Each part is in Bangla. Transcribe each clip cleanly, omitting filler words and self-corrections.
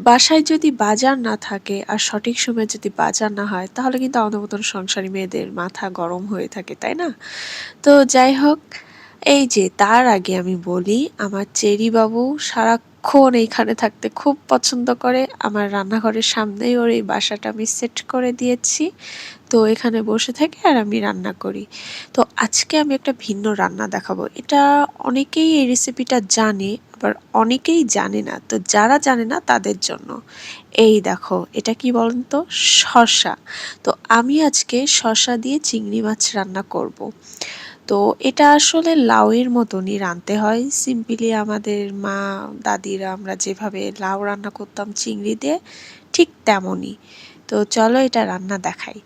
বাসায় যদি বাজার না থাকে আর সঠিক সময়ে যদি বাজার না হয় তাহলে কিন্তু আমাদের মতন সংসারী মেয়েদের মাথা গরম হয়ে থাকে, তাই না? তো যাই হোক, এই যে তার আগে আমি বলি, আমার চেরি বাবু সারাক্ষণ এইখানে থাকতে খুব পছন্দ করে। আমার রান্নাঘরের সামনেই ওর এই বাসাটা আমি সেট করে দিয়েছি। তো এখানে বসে থাকে আর আমি রান্না করি। তো আজকে আমি একটা ভিন্ন রান্না দেখাবো। এটা অনেকেই এই রেসিপিটা জানে, আবার অনেকেই জানে না। তো যারা জানে না তাদের জন্য। এই দেখো, এটা কি বলেন তো? শসা। তো আমি আজকে শসা দিয়ে চিংড়ি মাছ রান্না করব। তো এটা আসলে লাউয়ের মতনই রাঁধতে হয়। সিম্পলি আমাদের মা দাদিরা আমরা যেভাবে লাউ রান্না করতাম চিংড়ি দিয়ে, ঠিক তেমনই। তো চলো এটা রান্না দেখাই।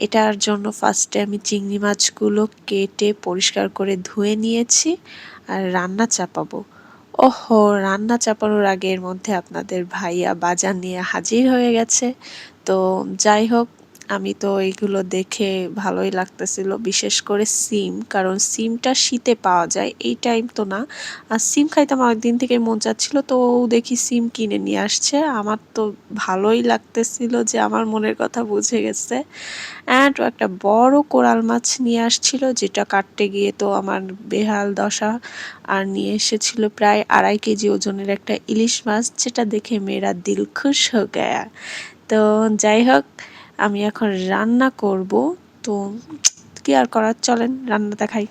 এটার জন্য ফার্স্টে আমি চিংড়ি মাছগুলো কেটে পরিষ্কার করে ধুয়ে নিয়েছি আর রান্না চাপাবো। ওহো, রান্না চাপানোর আগে এর মধ্যে আপনাদের ভাইয়া বাজার নিয়ে হাজির হয়ে গেছে। তো যাই হোক, আমি তো এইগুলো দেখে ভালোই লাগতেছিল, বিশেষ করে সিম, কারণ সিমটা শীতে পাওয়া যায়, এই টাইম তো না। আর সিম খাইতে আমার অনেকদিন থেকে মন চাচ্ছিল, তো ও দেখি সিম কিনে নিয়ে আসছে। আমার তো ভালোই লাগতেছিল যে আমার মনের কথা বুঝে গেছে। অ্যান্ড ও একটা বড় কোরাল মাছ নিয়ে আসছিল, যেটা কাটতে গিয়ে তো আমার বেহাল দশা। আর নিয়ে এসেছিল প্রায় 2.5 কেজি ওজনের একটা ইলিশ মাছ, যেটা দেখে মেয়েরা দিল খুশ হয়ে গয়া। তো যাই হোক, আমি এখন রান্না করব। তো কি আর করার, চলেন রান্না দেখাই।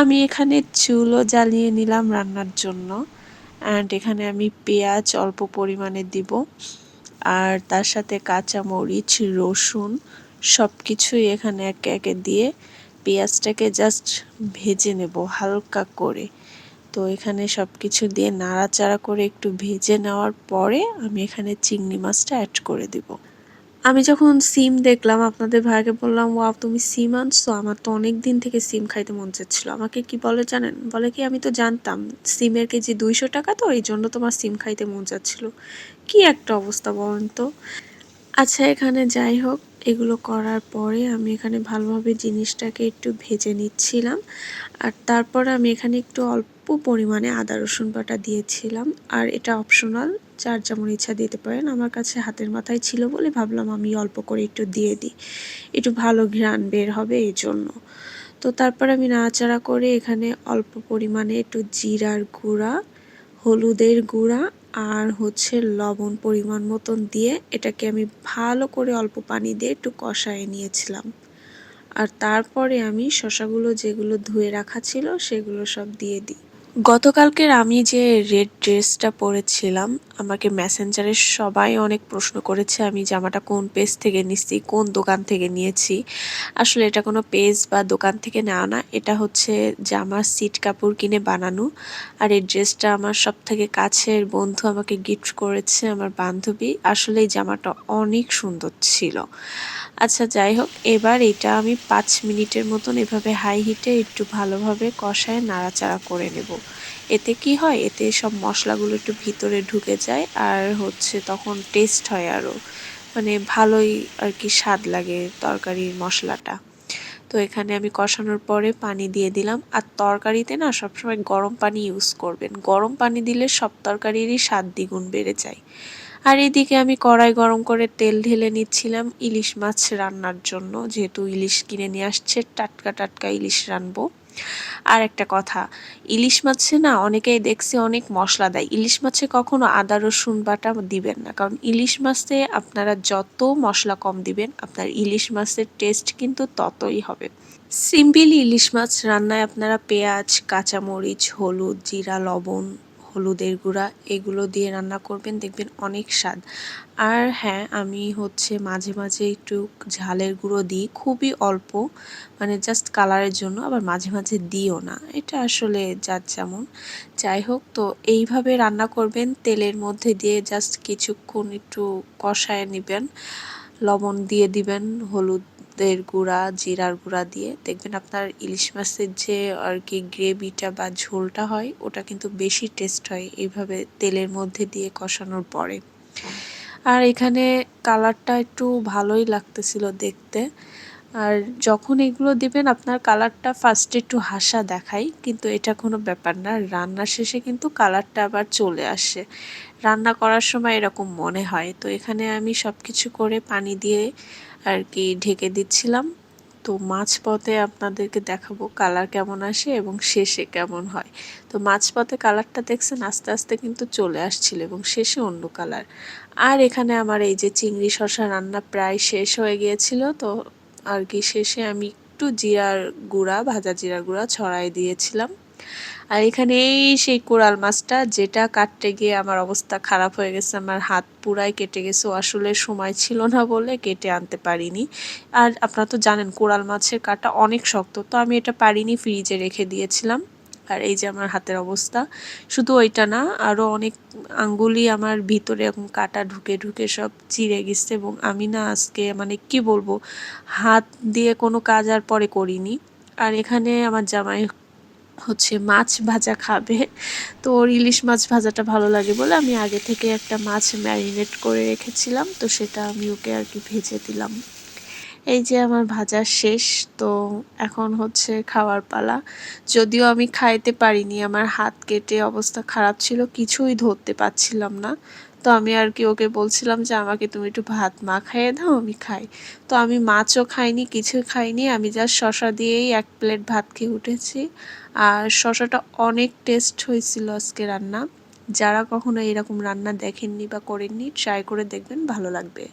আমি এখানে চুলও জ্বালিয়ে নিলাম রান্নার জন্য। অ্যান্ড এখানে আমি পেঁয়াজ অল্প পরিমাণে দিব, আর তার সাথে কাঁচামরিচ, রসুন সব কিছুই এখানে একে একে দিয়ে পেঁয়াজটাকে জাস্ট ভেজে নেব হালকা করে। তো এখানে সব কিছু দিয়ে নাড়াচাড়া করে একটু ভেজে নেওয়ার পরে আমি এখানে চিংড়ি মাছটা অ্যাড করে দিব। আমি যখন সিম দেখলাম, আপনাদের ভাইয়াকে বললাম, ওয়াও তুমি সিম আনছো, আমার তো অনেক দিন থেকে সিম খাইতে মন চাচ্ছিল। আমাকে কি বলে জানেন? বলে কি, আমি তো জানতাম সিমের কেজি 200 টাকা, তো এই জন্য তোমার সিম খাইতে মন চাচ্ছিল। কি একটা অবস্থা বলেন তো। আচ্ছা, এখানে যাই হোক, এগুলো করার পরে আমি এখানে ভালোভাবে জিনিসটাকে একটু ভেজে নিচ্ছিলাম। আর তারপরে আমি এখানে একটু অল্প পরিমাণে আদা রসুন বাটা দিয়েছিলাম। আর এটা অপশনাল, যার যেমন ইচ্ছা দিতে পারেন। আমার কাছে হাতের মাথায় ছিল বলে ভাবলাম আমি অল্প করে একটু দিয়ে দিই, একটু ভালো ঘ্রাণ বের হবে এই জন্য। তো তারপর আমি নাড়াচাড়া করে এখানে অল্প পরিমাণে একটু জিরার গুঁড়া, হলুদের গুঁড়া আর হচ্ছে লবণ পরিমাণ মতন দিয়ে এটাকে আমি ভালো করে অল্প পানি দিয়ে একটু কষায় নিয়েছিলাম। আর তারপরে আমি শসাগুলো যেগুলো ধুয়ে রাখা ছিল সেগুলো সব দিয়ে দিই। গতকালকের আমি যে রেড ড্রেসটা পরেছিলাম, আমাকে মেসেঞ্জারে সবাই অনেক প্রশ্ন করেছে আমি জামাটা কোন পেজ থেকে নিচ্ছি, কোন দোকান থেকে নিয়েছি। আসলে এটা কোনো পেজ বা দোকান থেকে নেওয়া না, এটা হচ্ছে জামার সিট কাপড় কিনে বানানো। আর এই ড্রেসটা আমার সব থেকে কাছের বন্ধু আমাকে গিফট করেছে, আমার বান্ধবী। আসলে এই জামাটা অনেক সুন্দর ছিল। আচ্ছা যাই হোক, এবার এটা আমি 5 মিনিটের মতন এভাবে হাই হিটে একটু ভালোভাবে কষায় নাড়াচাড়া করে নেব। এতে কি হয়, এতে সব মশলাগুলো একটু ভিতরে ঢুকে যায় আর হচ্ছে তখন টেস্ট হয় আরও, মানে ভালোই আর কি স্বাদ লাগে তরকারির মশলাটা। তো এখানে আমি কষানোর পরে পানি দিয়ে দিলাম। আর তরকারিতে না সবসময় গরম পানি ইউজ করবেন, গরম পানি দিলে সব তরকারিরই স্বাদ দ্বিগুণ বেড়ে যায়। আর এদিকে আমি কড়াই গরম করে তেল ঢেলে নিচ্ছিলাম ইলিশ মাছ রান্নার জন্য, যেহেতু ইলিশ কিনে নিয়ে আসছে, টাটকা টাটকা ইলিশ রানবো। আর একটা কথা, ইলিশ মাছে না অনেকেই দেখছি অনেক মশলা দেয়, ইলিশ মাছে কখনো আদা রসুন বাটা দিবেন না, কারণ ইলিশ মাছে আপনারা যত মশলা কম দিবেন আপনার ইলিশ মাছের টেস্ট কিন্তু ততই হবে। সিম্পলি ইলিশ মাছ রান্নায় আপনারা পেঁয়াজ, কাঁচামরিচ, হলুদ, জিরা, লবণ, হলুদের গুঁড়া এগুলো দিয়ে রান্না করবেন, দেখবেন অনেক স্বাদ। আর হ্যাঁ, আমি হচ্ছে মাঝে মাঝে একটু ঝালের গুঁড়ো দিই, খুবই অল্প, মানে জাস্ট কালারের জন্য, আবার মাঝে মাঝে দিও না, এটা আসলে যার যেমন। যাই হোক, তো এইভাবে রান্না করবেন, তেলের মধ্যে দিয়ে জাস্ট কিছুক্ষণ একটু কষায় নেবেন, লবণ দিয়ে দিবেন, হলুদের গুঁড়া, জিরার গুঁড়া দিয়ে দেখবেন আপনার ইলিশ মাছের যে আর কি গ্রেভিটা বা ঝোলটা হয় ওটা কিন্তু বেশি টেস্ট হয় এইভাবে তেলের মধ্যে দিয়ে কষানোর পরে। আর এখানে কালারটা একটু ভালোই লাগতেছিল দেখতে। আর যখন এগুলো দিবেন আপনার কালারটা ফার্স্টে একটু হাসা দেখায়, কিন্তু এটা কোনো ব্যাপার না, রান্নার শেষে কিন্তু কালারটা আবার চলে আসে। রান্না করার সময় এরকম মনে হয়। তো এখানে আমি সব কিছু করে পানি দিয়ে আর কি ঢেকে দিচ্ছিলাম। তো মাঝপথে আপনাদেরকে দেখাবো কালার কেমন আসে এবং শেষে কেমন হয়। তো মাঝপথে কালারটা দেখছেন আস্তে আস্তে কিন্তু চলে আসছিল এবং শেষে অন্য কালার। আর এখানে আমার এই যে চিংড়ি শসা রান্না প্রায় শেষ হয়ে গিয়েছিল। তো আর কি শেষে আমি একটু জিরার গুঁড়া, ভাজা জিরার গুঁড়া ছড়াই দিয়েছিলাম। আর এখানে এই সেই কোরাল মাছটা যেটা কাটতে গিয়ে আমার অবস্থা খারাপ হয়ে গেছে, আমার হাত পুরাই কেটে গেছে। আসলে সময় ছিল না বলে কেটে আনতে পারিনি। আর আপনারা তো জানেন কোরাল মাছের কাটা অনেক শক্ত, তো আমি এটা পারিনি, ফ্রিজে রেখে দিয়েছিলাম। আর এই যে আমার হাতের অবস্থা, শুধু ওইটা না আরও অনেক আঙ্গুলই আমার ভিতরে এরকম কাটা ঢুকে ঢুকে সব চিড়ে গেছে। এবং আমি না আজকে মানে কি বলবো, হাত দিয়ে কোনো কাজ আর পরে করিনি। আর এখানে আমার জামাই হচ্ছে মাছ ভাজা খাবে, তো ওর ইলিশ মাছ ভাজাটা ভালো লাগে বলে আমি আগে থেকে একটা মাছ ম্যারিনেট করে রেখেছিলাম, তো সেটা আমি ওকে আর কি ভেজে দিলাম। এই যে আমার ভাজা শেষ, তো এখন হচ্ছে খাওয়ার পালা। যদিও আমি খাইতে পারিনি, আমার হাত কেটে অবস্থা খারাপ ছিল, কিছুই ধরতে পারছিলাম না। তো আমি আর কি ওকে বলছিলাম যে আমাকে তুমি একটু ভাত মাখাইয়ে দাও, আমি খাই। তো আমি মাছও খাইনি, কিছুই খাইনি, আমি জাস্ট শশা দিয়েই 1 প্লেট ভাত খেয়ে উঠেছি। আর শশাটা অনেক টেস্ট হয়েছিল আজকে রান্না। যারা কখনো এরকম রান্না দেখেননি বা করেননি ট্রাই করে দেখবেন, ভালো লাগবে।